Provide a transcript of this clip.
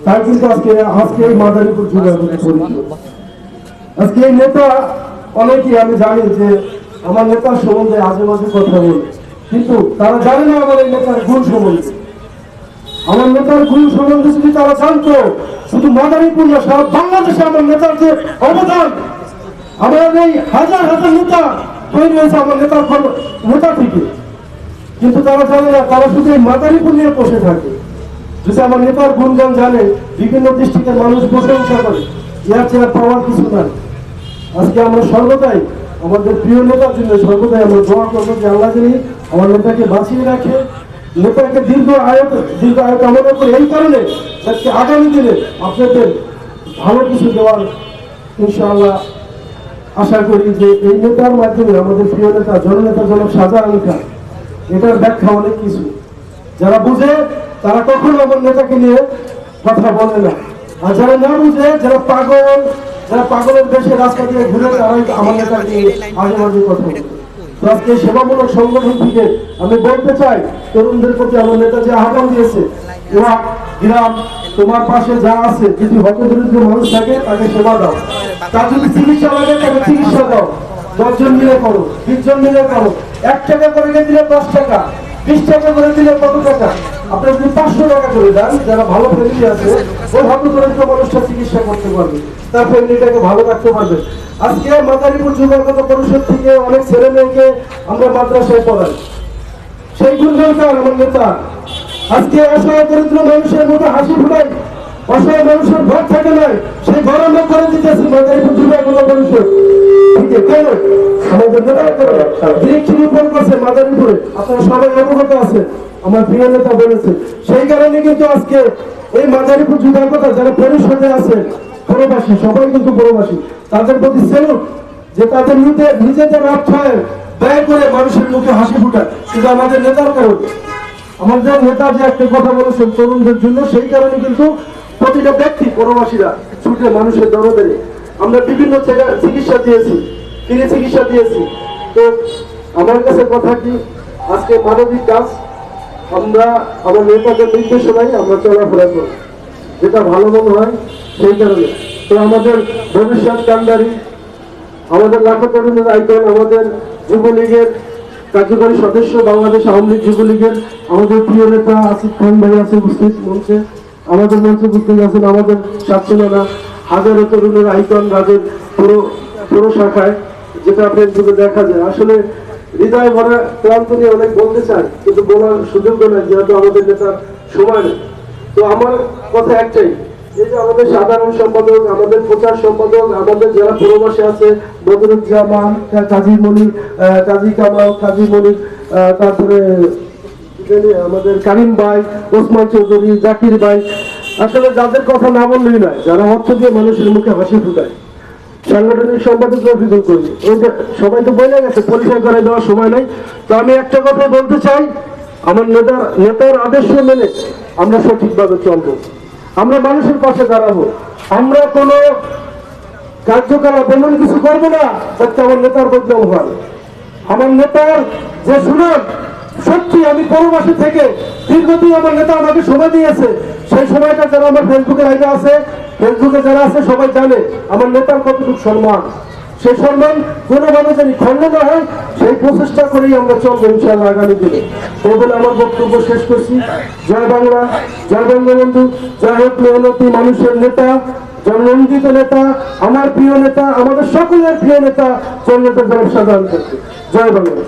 তাই কিন্তু আজকে এই মাদারীপুর আজকে এই নেতা অনেকেই আমি জানি যে আমার নেতার সম্বন্ধে আজে বাজে কথা বলে, কিন্তু তারা জানে না আমার এই নেতার গুণ সম্বন্ধে। আমার নেতার গুণ সম্বন্ধে যদি তারা জানতো, শুধু মাদারীপুর না সারা বাংলাদেশে আমার নেতার যে অবদান, আমার এই হাজার হাজার নেতা তৈরি হয়েছে আমার নেতা থেকে, কিন্তু তারা জানে না। তারা শুধু এই মাদারীপুর নিয়ে বসে থাকে। যদি আমার নেতার গুণগান জানে, বিভিন্ন ডিস্ট্রিক্টের মানুষ প্রশংসা করে, ইয়ার চেয়ে পাওয়ার কিছু নাই। আজকে আমরা সর্বদাই আমাদের প্রিয় নেতার জন্য সর্বদাই আমরা দোয়া করবো যে আল্লাহ যিনি আমার নেতাকে বাঁচিয়ে রাখে, নেতাকে দীর্ঘ আয়ু কামনা করে, এই কারণে আজকে আগামী দিনে আপনাদের ভালো কিছু দেওয়ার ইনশাআল্লাহ আশা করি যে এই নেতার মাধ্যমে আমাদের প্রিয় নেতা জননেতা জনক শাহজাহান খান, এটার ব্যাখ্যা অনেক কিছু। যারা বুঝে তারা কখনো আমার নেতাকে নিয়ে কথা বলে না, আর যারা না বুঝে, যারা পাগলের দেশে রাস্তা দিয়ে ঘুরে, তারাই আমার নেতাকে নিয়ে আগে মাঝে কথা বলে। তো আজকে সেবামূলক সংগঠন থেকে আমি বলতে চাই, তরুণদের প্রতি আমার নেতা যে আহ্বান দিয়েছে, গ্রাম তোমার পাশে যা আছে, যদি হতদরিদ্র মানুষ থাকে তাকে সেবা দাও, তার যদি চিকিৎসা লাগে তাকে চিকিৎসা দাও। 10 জন মিলে করো, 20 জন মিলে করো, 1 টাকা করে দিলে 10 টাকা, 20 টাকা করে দিলে কত টাকা, আপনি যদি 500 টাকা করে দেন, যারা ভালো ফ্যামিলি আছে ওই হতদরিদ্র মানুষটা চিকিৎসা করতে পারবে, তার ফ্যামিলিটাকে ভালো রাখতে পারবে। আজকে মাদারীপুর যুবকতা পরিষদ থেকে অনেক ছেলে মেয়েকে আমরা মাদ্রাসায় পড়াই, সেই গুণগান আমার নেতা। আজকে অসহায় দরিদ্র মানুষের মধ্যে হাসি ফুটাই, অসহায় মানুষের ঘর থাকে নাই, সেই ঘর আমরা করে দিতেছি মাদারীপুর যুবকতা পরিষদ। কেন আমাদের নেতা বৃক্ষরোপণ করছে মাদারীপুরে, আপনারা সবাই অবগত আছে, আমার প্রিয় নেতা বলেছে। সেই কারণে কিন্তু আজকে এই মাদারীপুর যুবকতা যারা পরিষদে আছে, প্রবাসী, সবাই কিন্তু প্রবাসী, তাদের প্রতি সেলুট যে তাদের নিজেদের অর্থায়ন ব্যয় করে মানুষের মুখে হাসি ফুটায়, কিন্তু আমাদের নেতার কারণে। আমাদের নেতা যে একটা কথা বলেছেন তরুণদের জন্য, সেই কারণে কিন্তু প্রতিটা ব্যক্তি প্রবাসীরা ছুটে মানুষের দরবারে। আমরা বিভিন্ন চিকিৎসা দিয়েছি, ফ্রি চিকিৎসা দিয়েছি। তো আমার কাছে কথা কি, আজকে মানবিক কাজ আমরা আমার নেতাদের নির্দেশনায় আমরা চলাফেরা করি, যেটা ভালো মনে হয় সেই কারণে। তো আমাদের ভবিষ্যৎ কান্ডারি, আমাদের লাখো তরুণের আইকন, আমাদের যুবলীগের কার্যকরী সদস্য, বাংলাদেশ আওয়ামী লীগ যুবলীগের আমাদের প্রিয় নেতা আসিফ খান ভাই আছে উপস্থিত মঞ্চে, আমাদের মঞ্চে উপস্থিত আছেন আমাদের ছাত্ররা, হাজারো তরুণের আইকন রাজের পুরো শাখায়, যেটা ফেসবুকে দেখা যায়। আসলে হৃদয় ভরা ক্লান্ত নিয়ে অনেক বলতে চাই, কিন্তু বলার সুযোগ নেই, যেহেতু আমাদের নেতার সময় নেই। তো আমার কথা একটাই, এই যে আমাদের সাধারণ সম্পাদক, আমাদের প্রচার সম্পাদক, আমাদের যারা প্রবাসী আছে, বদরুজ্জামান, কাজী মনির, কাজী কামাল, কাজী মনির, তারপরে আমাদের কারিম ভাই, ওসমান চৌধুরী, জাকির ভাই, আসলে যাদের কথা না বললেই নয়, যারা অর্থ দিয়ে মানুষের মুখে হাসি ফুটায়, সাংগঠনিক সম্পাদক অভিযোগ করি, সবাই তো বলে গেছে, পরিচয় করে দেওয়ার সময় নেই। তো আমি একটা কথাই বলতে চাই, আমার নেতার আদর্শ মেনে আমরা সঠিকভাবে চলবো, আমরা মানুষের পাশে দাঁড়াবো, আমরা কোনো কার্যকলাপ এমন কিছু করবো না যাতে আমার নেতার বদনাম হয়। আমার নেতার যে সুনাম, সত্যি আমি পরবাসী থেকে দীর্ঘদিন আমার নেতা আমাকে সময় দিয়েছে, সেই সময়টা যারা আমার ফেসবুকে লাইনে আছে, ফেসবুকে যারা আছে সবাই জানে আমার নেতার কতটুকু সম্মান। সেই সম্মান কোনোভাবে যেন খণ্ড না হয়, সেই প্রচেষ্টা করেই আমরা চলবো ইনশাআল্লাহ আগামী দিনে। এই বলে আমার বক্তব্য শেষ করছি। জয় বাংলা, জয় বঙ্গবন্ধু, জয় হোক মেহনতি মানুষের নেতা, জননন্দিত নেতা, আমার প্রিয় নেতা, আমাদের সকলের প্রিয় নেতা, জননেতা জনাব শাহজাহান খান। জয় বাংলা।